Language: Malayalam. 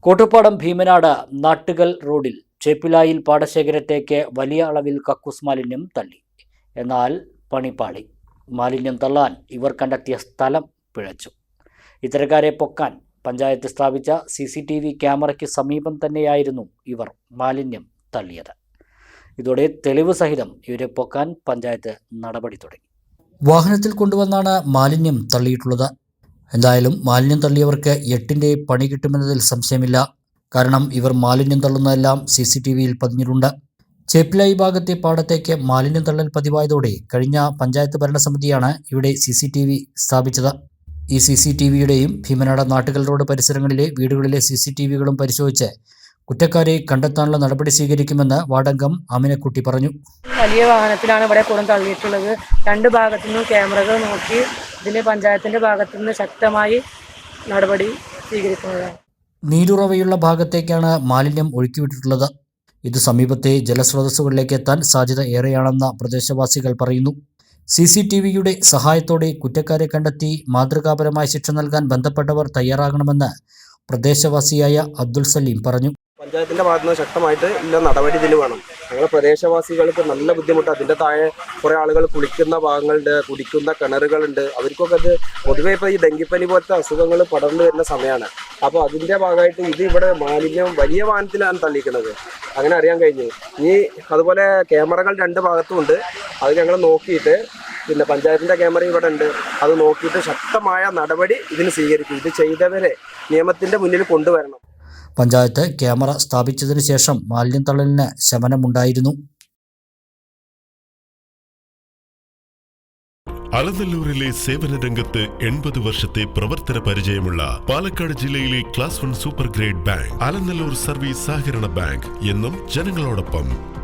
കോട്ടുപ്പാടം ഭീമനാട് നാട്ടുകൽ റോഡിൽ ചേപ്പിലായിൽ പാടശേഖരത്തേക്ക് വലിയ അളവിൽ കക്കൂസ് മാലിന്യം തള്ളി. എന്നാൽ പണിപാളി. മാലിന്യം തള്ളാൻ ഇവർ കണ്ടെത്തിയ സ്ഥലം പിഴച്ചു. ഇത്തരക്കാരെ പൊക്കാൻ പഞ്ചായത്ത് സ്ഥാപിച്ച CCTV ക്യാമറയ്ക്ക് സമീപം തന്നെയായിരുന്നു ഇവർ മാലിന്യം തള്ളിയത്. ഇതോടെ തെളിവ് സഹിതം ഇവരെ പൊക്കാൻ പഞ്ചായത്ത് നടപടി തുടങ്ങി. വാഹനത്തിൽ കൊണ്ടുവന്നാണ് മാലിന്യം തള്ളിയിട്ടുള്ളത്. എന്തായാലും മാലിന്യം തള്ളിയവർക്ക് 8ന്റെ പണി കിട്ടുമെന്നതിൽ സംശയമില്ല. കാരണം ഇവർ മാലിന്യം തള്ളുന്നതെല്ലാം CCTVയിൽ പതിഞ്ഞിട്ടുണ്ട്. ചേപ്പിലായി ഭാഗത്തെ പാടത്തേക്ക് മാലിന്യം തള്ളൽ പതിവായതോടെ കഴിഞ്ഞ പഞ്ചായത്ത് ഭരണസമിതിയാണ് ഇവിടെ CCTV സ്ഥാപിച്ചത്. ഈ CCTVയുടെയും ഭീമനാട് നാട്ടുകൽ റോഡ് പരിസരങ്ങളിലെ വീടുകളിലെ CCTVകളും പരിശോധിച്ച് കുറ്റക്കാരെ കണ്ടെത്താനുള്ള നടപടി സ്വീകരിക്കുമെന്ന് വാർഡംഗം ആമിനക്കുട്ടി പറഞ്ഞു. വലിയ വാഹനത്തിലാണ് ഇവിടെ കുടം തള്ളിയിട്ടുള്ളത്. രണ്ട് ഭാഗത്തു നിന്നും ക്യാമറകൾ നോക്കി ഇതിന് പഞ്ചായത്തിന്റെ ഭാഗത്തു നിന്ന് ശക്തമായി നടപടി സ്വീകരിക്കുന്നതാണ്. നീരുറവയുള്ള ഭാഗത്തേക്കാണ് മാലിന്യം ഒഴുക്കിവിട്ടിട്ടുള്ളത്. ഇത് സമീപത്തെ ജലസ്രോതസ്സുകളിലേക്ക് എത്താൻ സാധ്യത ഏറെയാണെന്ന് പ്രദേശവാസികൾ പറയുന്നു. CCTVയുടെ സഹായത്തോടെ കുറ്റക്കാരെ കണ്ടെത്തി മാതൃകാപരമായ ശിക്ഷ നൽകാൻ ബന്ധപ്പെട്ടവർ തയ്യാറാകണമെന്ന് പ്രദേശവാസിയായ അബ്ദുൽ സലീം പറഞ്ഞു. പഞ്ചായത്തിന്റെ ഭാഗത്ത് നിന്ന് ശക്തമായിട്ട് ഇല്ല നടപടി ഇതിൽ വേണം. ഞങ്ങൾ പ്രദേശവാസികൾക്ക് നല്ല ബുദ്ധിമുട്ട്. അതിൻ്റെ താഴെ കുറേ ആളുകൾ കുളിക്കുന്ന ഭാഗങ്ങളുണ്ട്, കുടിക്കുന്ന കിണറുകളുണ്ട്. അവർക്കൊക്കെ അത് പൊതുവെ ഇപ്പോൾ ഈ ഡെങ്കിപ്പനി പോലത്തെ അസുഖങ്ങൾ പടർന്നു വരുന്ന സമയമാണ്. അപ്പോൾ അതിൻ്റെ ഭാഗമായിട്ട് ഇത് ഇവിടെ മാലിന്യം വലിയ വാഹനത്തിലാണ് തള്ളിക്കുന്നത്. അങ്ങനെ അറിയാൻ കഴിഞ്ഞു. ഇനി അതുപോലെ ക്യാമറകൾ രണ്ട് ഭാഗത്തും ഉണ്ട്. അത് ഞങ്ങൾ നോക്കിയിട്ട് പിന്നെ പഞ്ചായത്തിൻ്റെ ക്യാമറ ഇവിടെ ഉണ്ട്. അത് നോക്കിയിട്ട് ശക്തമായ നടപടി ഇതിന് സ്വീകരിക്കും. ഇത് ചെയ്തവരെ നിയമത്തിൻ്റെ മുന്നിൽ കൊണ്ടുവരണം. പഞ്ചായത്ത് ക്യാമറ സ്ഥാപിച്ചതിനു ശേഷം മാലിന്യം തള്ളലിന് ശമനമുണ്ടായിരുന്നു. അലനല്ലൂരിലെ സേവന രംഗത്ത് 80 വർഷത്തെ പ്രവർത്തന പരിചയമുള്ള പാലക്കാട് ജില്ലയിലെ class 1 super grade bank Alanallur service സഹകരണ ബാങ്ക് എന്നും ജനങ്ങളോടൊപ്പം.